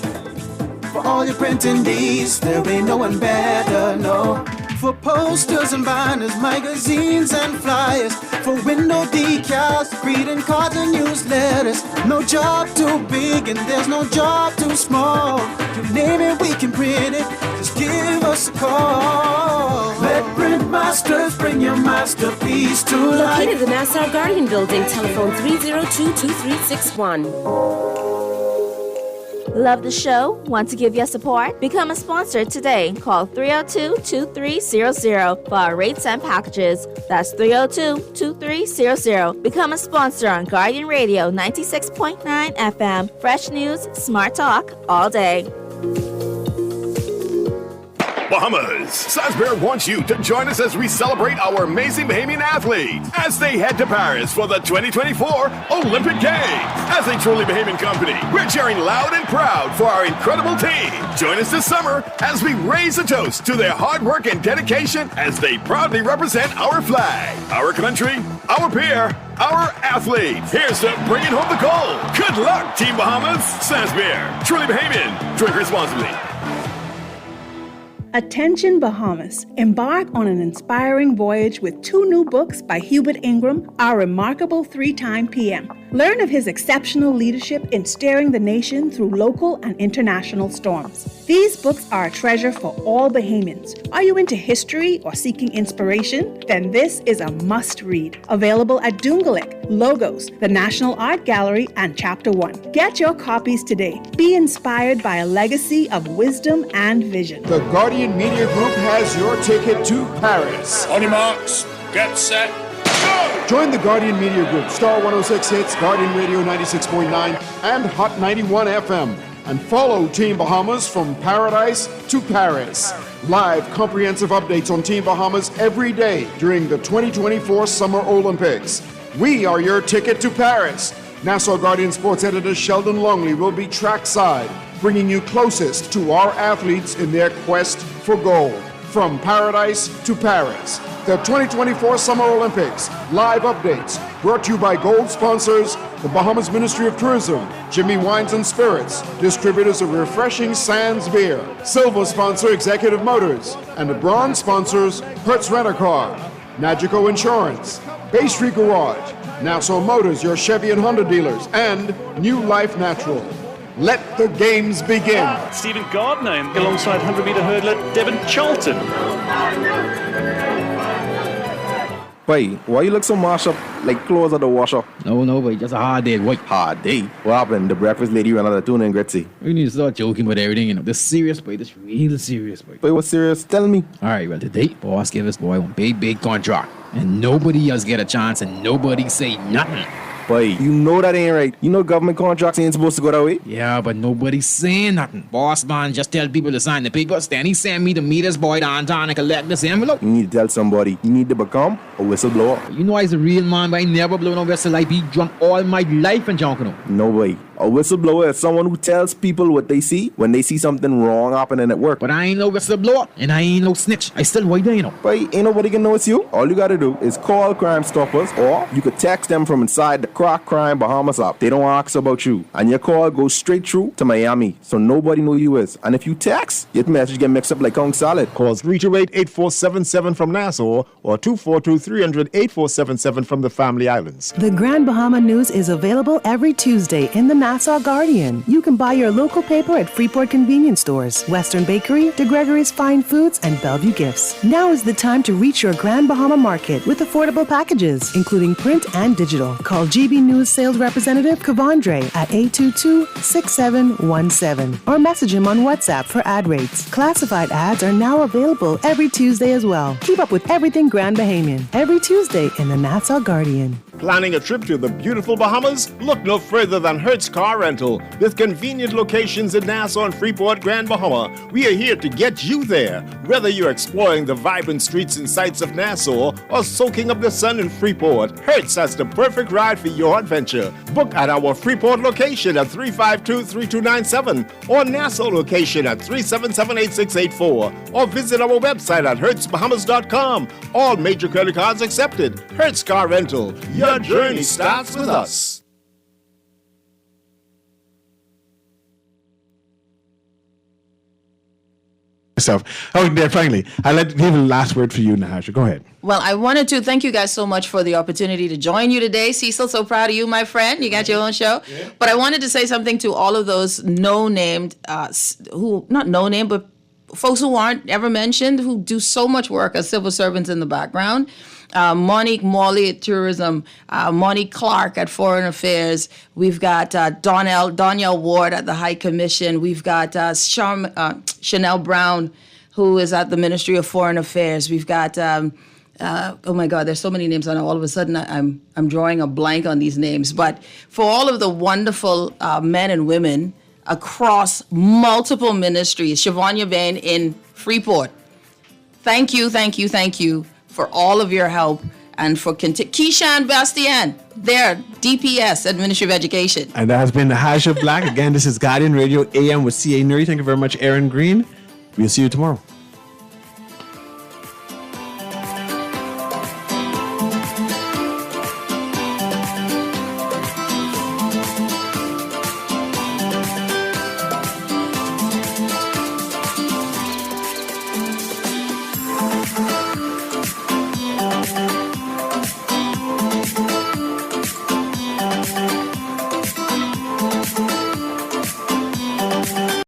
For all your printing needs, there ain't no one better, no. For posters and banners, magazines and flyers. For window decals, greeting cards and newsletters. No job too big and there's no job too small. You name it, we can print it. Just give us a call. Let Print Masters bring your masterpiece to life. Located in the Nassau Guardian Building, telephone 302-2361. Love the show? Want to give your support? Become a sponsor today. Call 302-2300 for our rates and packages. That's 302-2300. Become a sponsor on Guardian Radio 96.9 FM. Fresh news, smart talk, all day. Bahamas. Salisbury wants you to join us as we celebrate our amazing Bahamian athletes as they head to Paris for the 2024 Olympic Games. As a truly Bahamian company, we're cheering loud and proud for our incredible team. Join us this summer as we raise a toast to their hard work and dedication as they proudly represent our flag, our country, our peer, our athletes. Here's to bringing home the gold. Good luck, Team Bahamas. Salisbury, truly Bahamian. Drink responsibly. Attention Bahamas. Embark on an inspiring voyage with 2 new books by Hubert Ingram, Our Remarkable 3-Time PM. Learn of his exceptional leadership in steering the nation through local and international storms. These books are a treasure for all Bahamians. Are you into history or seeking inspiration? Then this is a must-read. Available at Doongalik, Logos, the National Art Gallery, and Chapter 1. Get your copies today. Be inspired by a legacy of wisdom and vision. The Guardian Media Group has your ticket to Paris. On your marks, get set, go! Join the Guardian Media Group, Star 106 Hits, Guardian Radio 96.9, and Hot 91 FM. And follow Team Bahamas from paradise to Paris. Live comprehensive updates on Team Bahamas every day during the 2024 Summer Olympics. We are your ticket to Paris. Nassau Guardian Sports Editor Sheldon Longley will be trackside, bringing you closest to our athletes in their quest for gold. From paradise to Paris. The 2024 Summer Olympics. Live updates brought to you by gold sponsors The Bahamas Ministry of Tourism, Jimmy Wines and Spirits, distributors of refreshing Sands beer. Silver sponsor Executive Motors, and the bronze sponsors Hertz Rent-A-Car, Nagico Insurance, Bay Street Garage, Nassau Motors, your Chevy and Honda dealers, and New Life Natural. Let the games begin. Stephen Gardner alongside 100-meter hurdler Devon Charlton. Boy, why you look so mashed up like clothes at the washer? No, boy, just a hard day. What? Hard day? What happened? The breakfast lady ran out of tuna and Gretzy. We need to start joking about everything, you know. This serious, boy. This real serious, boy. Boy, what's serious? Tell me. All right, well, today, boss gave us boy one big contract. And nobody else get a chance and nobody say nothing. Boy, you know that ain't right. You know government contracts ain't supposed to go that way. Yeah, but nobody's saying nothing. Boss man just tell people to sign the papers. Then he send me to meet his boy downtown and collect this envelope. You need to tell somebody. You need to become a whistleblower. You know I's a real man, but I never blow no whistle. I be drunk all my life and junk. No way. A whistleblower is someone who tells people what they see when they see something wrong happening at work. But I ain't no whistleblower and I ain't no snitch. I still white there, you know. But ain't nobody can know it's you. All you gotta do is call Crime Stoppers, or you could text them from inside the Crack Crime Bahamas app. They don't ask about you, and your call goes straight through to Miami, so nobody know you is. And if you text, your message get mixed up like Kong Salad. Call 328-8477 from Nassau or 242-300-8477 from the Family Islands. The Grand Bahama News is available every Tuesday in the Nassau Guardian. You can buy your local paper at Freeport convenience stores, Western Bakery, De Gregory's Fine Foods, and Bellevue Gifts. Now is the time to reach your Grand Bahama market with affordable packages, including print and digital. Call GB News sales representative Kavandre at 822-6717 or message him on WhatsApp for ad rates. Classified ads are now available every Tuesday as well. Keep up with everything Grand Bahamian every Tuesday in the Nassau Guardian. Planning a trip to the beautiful Bahamas? Look no further than Hertz Car Rental. With convenient locations in Nassau and Freeport, Grand Bahama, we are here to get you there. Whether you're exploring the vibrant streets and sights of Nassau or soaking up the sun in Freeport, Hertz has the perfect ride for your adventure. Book at our Freeport location at 352-3297 or Nassau location at 377-8684 or visit our website at hertzbahamas.com. All major credit cards accepted. Hertz Car Rental. Your journey starts with us. Oh, there, finally, I'll leave a last word for you, Nahasha. Go ahead. Well, I wanted to thank you guys so much for the opportunity to join you today. Cecil, so proud of you, my friend. You got your own show. Yeah. But I wanted to say something to all of those no-named, not no-name, but folks who aren't ever mentioned, who do so much work as civil servants in the background. Monique Morley at Tourism, Monique Clark at Foreign Affairs. We've got Donnell Ward at the High Commission. We've got Chanel Brown, who is at the Ministry of Foreign Affairs. We've got, oh my God, there's so many names. I know all of a sudden I'm drawing a blank on these names. But for all of the wonderful men and women across multiple ministries, Siobhan Bain in Freeport, thank you for all of your help, and for Keishan Bastien, there, DPS, Administrative Education. And that has been Nahasha Black. Again, this is Guardian Radio AM with CA Newry. Thank you very much, Aaron Green. We'll see you tomorrow.